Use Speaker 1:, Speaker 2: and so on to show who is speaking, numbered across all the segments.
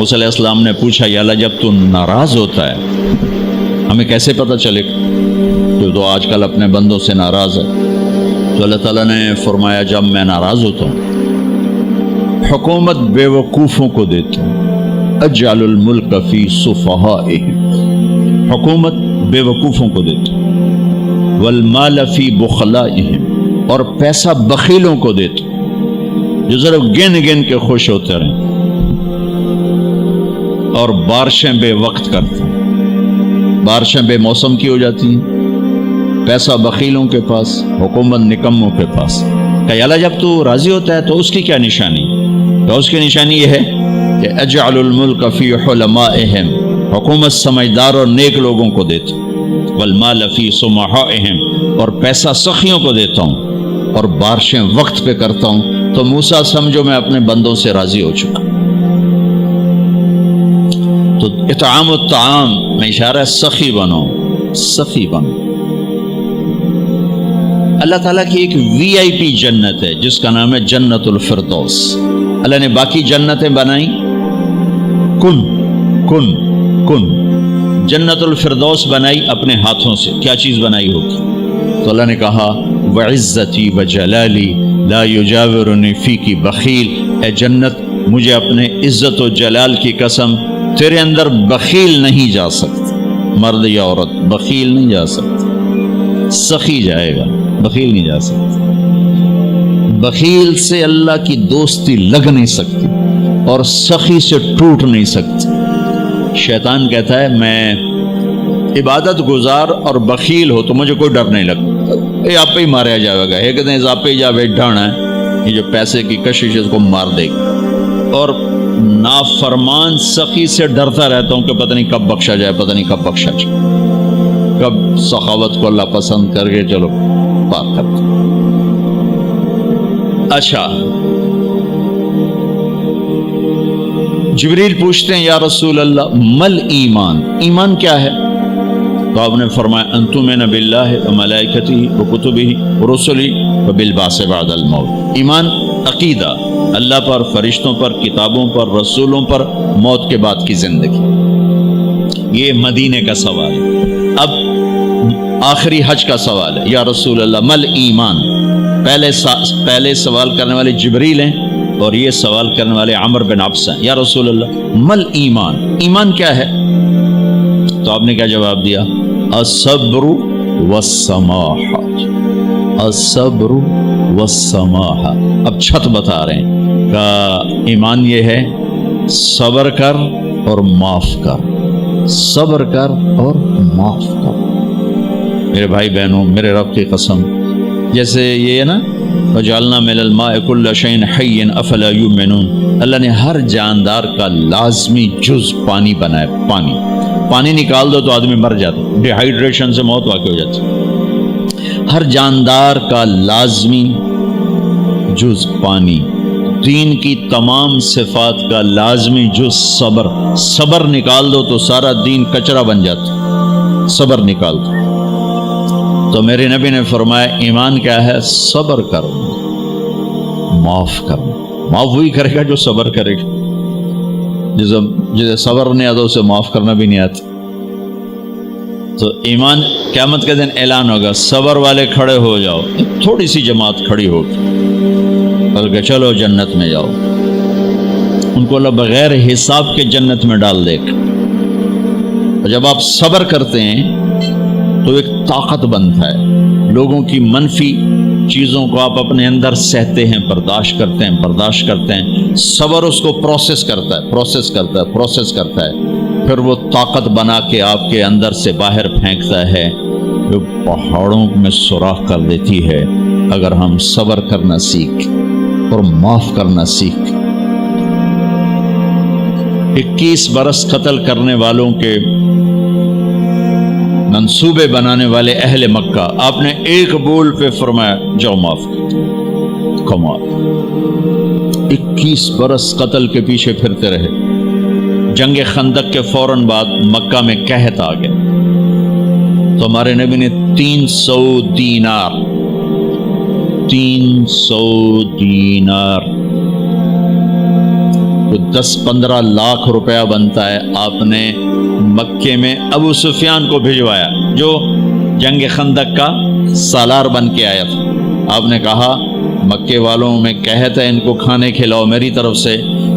Speaker 1: موسیٰ علیہ السلام نے پوچھا یا اللہ جب تو ناراض ہوتا ہے ہمیں کیسے پتہ چلے کہ تو آج کل اپنے بندوں سے ناراض ہے؟ تو اللہ تعالیٰ نے فرمایا جب میں ناراض ہوتا ہوں حکومت بے وقوفوں کو دیتا ہوں، اجعل الملک فی صفہائہم، حکومت بے وقوفوں کو دیتا ہوں، والمال فی بخلائہم، اور پیسہ بخیلوں کو دیتا ہوں جو ذرا گن گن کے خوش ہوتے رہیں، اور بارشیں بے وقت کرتے ہیں، بارشیں بے موسم کی ہو جاتی ہیں، پیسہ بخیلوں کے پاس، حکومت نکموں کے پاس۔ کہ اللہ جب تو راضی ہوتا ہے تو اس کی کیا نشانی؟ تو اس کی نشانی یہ ہے کہ اجعل الملک فی حلمائہم، حکومت سمجھدار اور نیک لوگوں کو دیتا ہوں، والمال فی سمحائہم، اور پیسہ سخیوں کو دیتا ہوں، اور بارشیں وقت پہ کرتا ہوں۔ تو موسیٰ سمجھو میں اپنے بندوں سے راضی ہو چکا۔ تو اطعام الطعام میں اشارہ ہے سخی بنو، سخی بنو۔ اللہ تعالیٰ کی ایک وی آئی پی جنت ہے جس کا نام ہے جنت الفردوس۔ اللہ نے باقی جنتیں بنائیں کن کن کن، جنت الفردوس بنائی اپنے ہاتھوں سے۔ کیا چیز بنائی ہوگی؟ تو اللہ نے کہا وعزتی وجلالی لا یجاورنی فیکی بخیل، اے جنت مجھے اپنے عزت و جلال کی قسم تیرے اندر بخیل نہیں جا سکتا، مرد یا عورت بخیل نہیں جا سکتا، سخی جائے گا، بخیل نہیں جا سکتا۔ بخیل سے اللہ کی دوستی لگ نہیں سکتی اور سخی سے ٹوٹ نہیں سکتی۔ شیطان کہتا ہے میں عبادت گزار اور بخیل ہو تو مجھے کوئی ڈر نہیں لگتا، یہ آپ پہ ہی ماریا جائے گا، یہ کہتے ہیں آپ پہ جا بیٹھانا ہے، یہ جو پیسے کی کشش ہے اس کو مار دے گی۔ اور نافرمان سخی سے ڈرتا رہتا ہوں کہ پتہ نہیں کب بخشا جائے، پتہ نہیں کب بخشا جائے، کب سخاوت کو اللہ پسند کر کے چلو پاک کرتا۔ اچھا، جبریل پوچھتے ہیں یا رسول اللہ مل ایمان، ایمان کیا ہے؟ تو آپ نے فرمایا ان تؤمن باللہ وملائکتہ وکتبہ ورسلہ وبالبعث بعد الموت۔ ایمان عقیدہ، اللہ پر، فرشتوں پر، کتابوں پر، رسولوں پر، موت کے بعد کی زندگی۔ یہ مدینے کا سوال ہے۔ اب آخری حج کا سوال ہے یا رسول اللہ مل ایمان۔ پہلے سوال کرنے والے جبریل ہیں اور یہ سوال کرنے والے عمر بن عبس ہیں۔ یا رسول اللہ مل ایمان، ایمان کیا ہے؟ تو آپ نے کیا جواب دیا؟ الصبر والسماحہ، الصبر والسماحہ۔ اب چھت بتا رہے ہیں کہ ایمان یہ ہے صبر کر اور معاف کر، صبر کر اور معاف کر۔ میرے بھائی بہنوں، میرے رب کی قسم، جیسے یہ ہے نا وجعلنا من الماء كل شيء حي افلا يؤمنون، اللہ نے ہر جاندار کا لازمی جز پانی بنایا۔ پانی نکال دو تو آدمی مر جاتا، ڈی ہائیڈریشن سے موت واقع ہو جاتی۔ ہر جاندار کا لازمی جز پانی، دین کی تمام صفات کا لازمی جز صبر، صبر نکال دو تو سارا دین کچرا بن جاتا، صبر نکال دو۔ تو میرے نبی نے فرمایا ایمان کیا ہے؟ صبر کرو، معاف کرو۔ معاف وہی کرے گا جو صبر کرے گا، جسے صبر نہیں آتا اسے معاف کرنا بھی نہیں آتا۔ تو ایمان قیامت کے دن اعلان ہوگا، صبر والے کھڑے ہو جاؤ، تھوڑی سی جماعت کھڑی ہوگی، بلکہ چلو جنت میں جاؤ۔ ان کو اللہ بغیر حساب کے جنت میں ڈال دے گا۔ اور جب آپ صبر کرتے ہیں تو ایک طاقت بنتا ہے، لوگوں کی منفی چیزوں کو آپ اپنے اندر سہتے ہیں، برداشت کرتے ہیں۔ صبر اس کو پروسیس کرتا ہے، پھر وہ طاقت بنا کے آپ کے اندر سے باہر پھینکتا ہے، جو پہاڑوں میں سوراخ کر دیتی ہے اگر ہم صبر کرنا سیکھ اور معاف کرنا سیکھ۔ 21 برس قتل کرنے والوں کے منصوبے بنانے والے اہل مکہ، آپ نے ایک بول پہ فرمایا جاؤ معاف کر۔ کمال، 21 برس قتل کے پیچھے پھرتے رہے۔ جنگ خندق کے فوراً بعد مکہ میں قحط آ گیا، تو ہمارے نبی نے 300 دینار تو 10-15 لاکھ روپیہ بنتا ہے. آپ نے مکے میں ابو سفیان کو بھجوایا جو جنگ خندق کا سالار بن کے آیا تھا. آپ نے کہا مکے والوں میں کہتا ہے ان کو کھانے کھلاؤ میری طرف سے.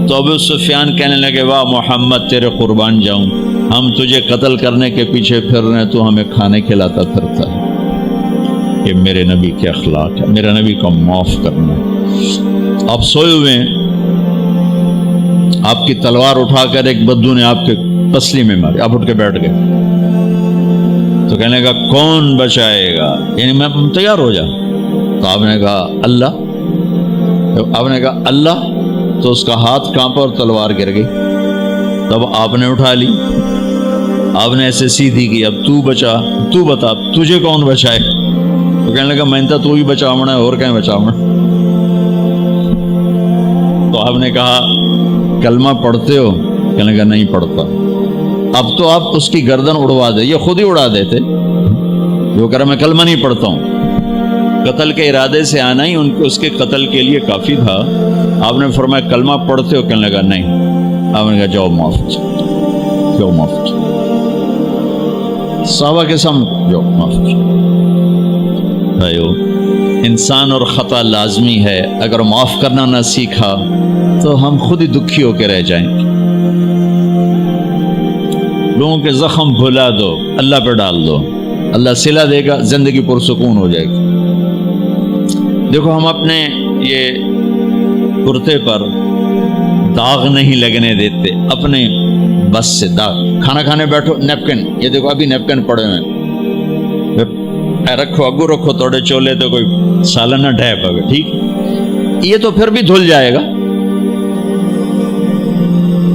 Speaker 1: تو ابو سفیان کہنے لگے واہ محمد تیرے قربان جاؤں, ہم تجھے قتل کرنے کے پیچھے پھر رہے ہیں, تو ہمیں کھانے کھلاتا پھرتا ہے. یہ میرے نبی کے اخلاق ہے, میرے نبی کو معاف کرنا. آپ سوئے ہوئے ہیں, آپ کی تلوار اٹھا کر ایک بدو نے آپ کے پسلی میں ماری, آپ اٹھ کے بیٹھ گئے. تو کہنے کا کون بچائے گا, یعنی میں تیار ہو جا. تو آپ نے کہا اللہ. آپ نے کہا اللہ, تو اس کا ہاتھ کانپا اور تلوار گر گئی. تب آپ نے اٹھا لی, آپ نے ایسے سیدھی کی, اب تو بچا, تو بتا تجھے کون بچائے. تو کہنے لگا میں تو ہی بچاونا ہے, اور کہیں بچاونا. تو آپ نے کہا کلمہ پڑھتے ہو؟ کہنے لگا نہیں پڑھتا. اب تو آپ اس کی گردن اڑوا دے, یہ خود ہی اڑا دیتے. جو کہہ رہا میں کلمہ نہیں پڑھتا ہوں. قتل کے ارادے سے آنا ہی ان کو اس کے قتل کے لیے کافی تھا. آپ نے فرمایا کلمہ پڑھتے ہو؟ کہنے لگا نہیں. آپ نے کہا جاؤ معاف ہو جاؤ, جاؤ معاف ہو جاؤ. صحابہ کے سامنے جاؤ معاف ہو جاؤ. بھائیو, انسان اور خطا لازمی ہے. اگر معاف کرنا نہ سیکھا تو ہم خود ہی دکھی ہو کے رہ جائیں گے. لوگوں کے زخم بھلا دو, اللہ پہ ڈال دو, اللہ صلہ دے گا, زندگی پرسکون ہو جائے گی. دیکھو ہم اپنے یہ کرتے پر داغ نہیں لگنے دیتے, اپنے بس سے داغ. کھانا کھانے بیٹھو نیپکن, یہ دیکھو ابھی نیپکن پڑے ہوئے, رکھو اگو رکھو توڑے چولے تو کوئی سالن نہ ڈھے پا. ٹھیک, یہ تو پھر بھی دھل جائے گا.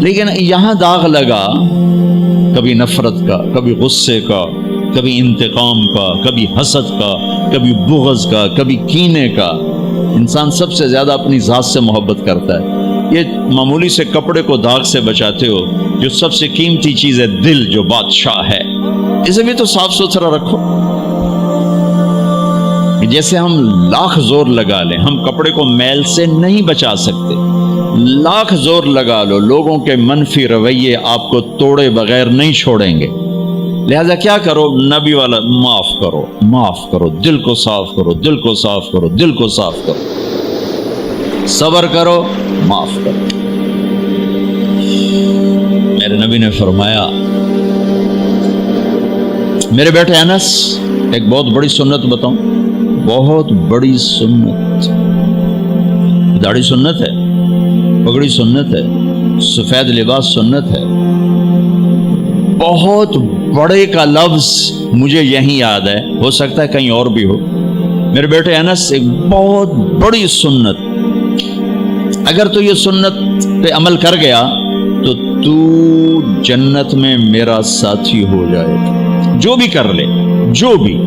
Speaker 1: لیکن یہاں داغ لگا, کبھی نفرت کا, کبھی غصے کا, کبھی انتقام کا, کبھی حسد کا, کبھی بغض کا, کبھی کینے کا. انسان سب سے زیادہ اپنی ذات سے محبت کرتا ہے. یہ معمولی سے کپڑے کو داغ سے بچاتے ہو, جو سب سے قیمتی چیز ہے دل, جو بادشاہ ہے, اسے بھی تو صاف ستھرا رکھو. جیسے ہم لاکھ زور لگا لیں, ہم کپڑے کو میل سے نہیں بچا سکتے. لاکھ زور لگا لو, لوگوں کے منفی رویے آپ کو توڑے بغیر نہیں چھوڑیں گے. لہذا کیا کرو, نبی والا معاف کرو, معاف کرو, دل کو صاف کرو, دل کو صاف کرو, دل کو صاف کرو, صبر کرو, معاف کرو. میرے نبی نے فرمایا, میرے بیٹے انس, ایک بہت بڑی سنت بتاؤں, بہت بڑی سنت. داڑھی سنت ہے, پگڑی سنت ہے, سفید لباس سنت ہے. بہت بڑے کا لفظ مجھے یہیں یاد ہے, ہو سکتا ہے کہیں اور بھی ہو. میرے بیٹے انس, ایک بہت بڑی سنت, اگر تو یہ سنت پہ عمل کر گیا تو جنت میں میرا ساتھی ہو جائے گا. جو بھی کر لے, جو بھی,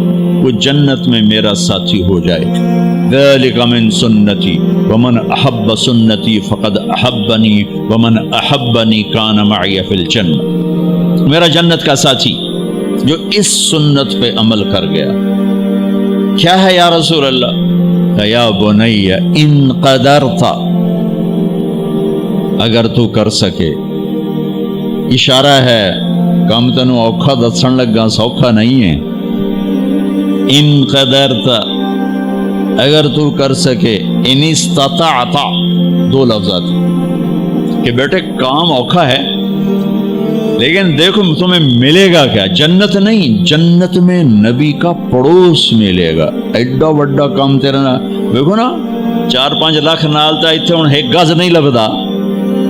Speaker 1: وہ جنت میں میرا ساتھی ہو جائے گا. ذالک من سنتی ومن احب سنتی فقد احبنی ومن احبنی کان معی فی الجنہ. میرا جنت کا ساتھی جو اس سنت پہ عمل کر گیا. کیا ہے یا رسول اللہ؟ یا بنی ان قدرت, اگر تو کر سکے. اشارہ ہے, کام تنو اوکھا دسن لگا, سوکھا نہیں ہے. ان قدرت, اگر تو کر سکے. ان استطاعت, دو لفظات کہ بیٹے کام اوکھا ہے, لیکن دیکھو تمہیں ملے گا کیا. جنت نہیں, جنت میں نبی کا پڑوس ملے گا. ایڈا وڈا کام تیرا, دیکھو نا 4-5 لاکھ نالتا اتنے ہوں ایک گز نہیں لبدا.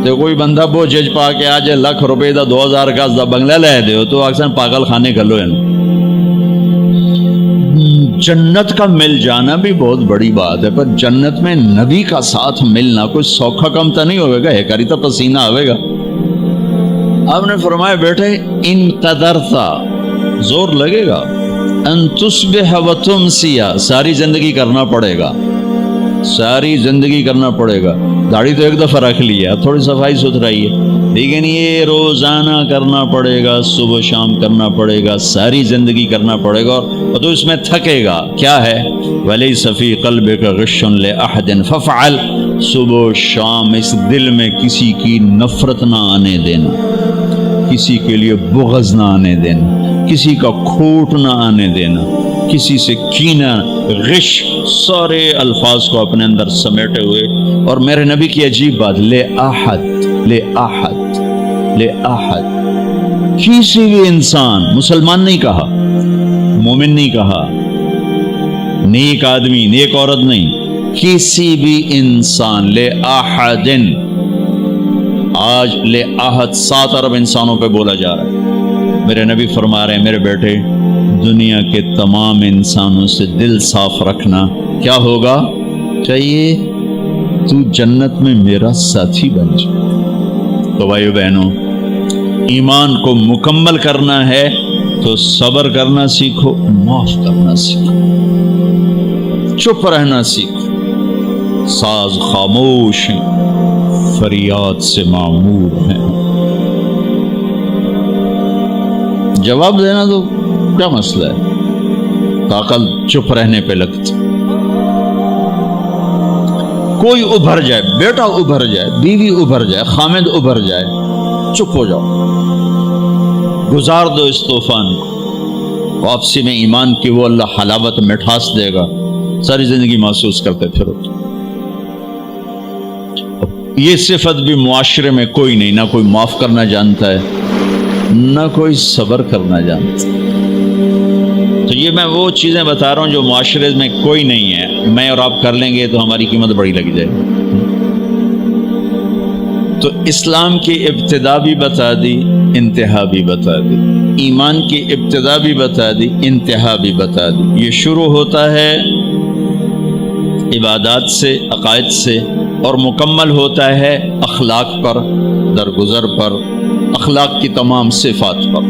Speaker 1: تو کوئی بندہ بوجھ پا کے آ جائے لاکھ روپے دا 2000 گز دا بنگلہ لے دے تو اکثر پاگل خانے گلو ہیں. جنت کا مل جانا بھی بہت بڑی بات ہے, پر جنت میں نبی کا ساتھ ملنا کوئی سوکھا کم تو نہیں ہوئے گا, ہے کری تو پسینہ آئے گا. آپ نے فرمایا بیٹے ان قدرتا, زور لگے گا, ان تصبح و تمسی, ساری زندگی کرنا پڑے گا. ساری زندگی کرنا پڑے گا. داڑھی تو ایک دفعہ رکھ لی ہے, اب تھوڑی صفائی ستھرائی ہے, لیکن یہ روزانہ کرنا پڑے گا, صبح شام کرنا پڑے گا, ساری زندگی کرنا پڑے گا, اور تو اس میں تھکے گا. کیا ہے؟ وَلَيْسَ فِي قَلْبِكَ غِشٌّ لِأَحَدٍ فَافْعَلْ. صبح شام اس دل میں کسی کی نفرت نہ آنے دینا, کسی کے لیے بغض نہ آنے دینا, کسی کا کھوٹ نہ آنے دینا, کسی سے کینہ, غش, سارے الفاظ کو اپنے اندر سمیٹے ہوئے. اور میرے نبی کی عجیب بات, لے احد, لے احد, لے احد, کسی بھی انسان, مسلمان نہیں کہا, مومن نہیں کہا, نیک آدمی, نیک عورت نہیں, کسی بھی انسان, لے احدن. آج لے احد 7 ارب انسانوں پہ بولا جا رہا ہے. میرے نبی فرما رہے ہیں, میرے بیٹے, دنیا کے تمام انسانوں سے دل صاف رکھنا. کیا ہوگا؟ چاہیے تو جنت میں میرا ساتھی بن جائے. تو بھائیو بہنوں, ایمان کو مکمل کرنا ہے تو صبر کرنا سیکھو, معاف کرنا سیکھو, چپ رہنا سیکھو. ساز خاموش ہیں, فریاد سے معمور ہیں. جواب دینا تو کیا مسئلہ ہے, عقل چپ رہنے پہ لگتی. کوئی ابھر جائے, بیٹا ابھر جائے, بیوی ابھر جائے, خامد ابھر جائے, چپ ہو جاؤ, گزار دو اس طوفان کو. واپسی میں ایمان کی وہ اللہ حلاوت مٹھاس دے گا, ساری زندگی محسوس کرتے پھرو. یہ صفت بھی معاشرے میں کوئی نہیں, نہ کوئی معاف کرنا جانتا ہے, نہ کوئی صبر کرنا جانتا. تو یہ میں وہ چیزیں بتا رہا ہوں جو معاشرے میں کوئی نہیں ہے. میں اور آپ کر لیں گے تو ہماری قیمت بڑی لگ جائے گی. تو اسلام کی ابتدا بھی بتا دی, انتہا بھی بتا دی. ایمان کی ابتدا بھی بتا دی, انتہا بھی بتا دی. یہ شروع ہوتا ہے عبادات سے, عقائد سے, اور مکمل ہوتا ہے اخلاق پر, درگزر پر, اخلاق کی تمام صفات پر.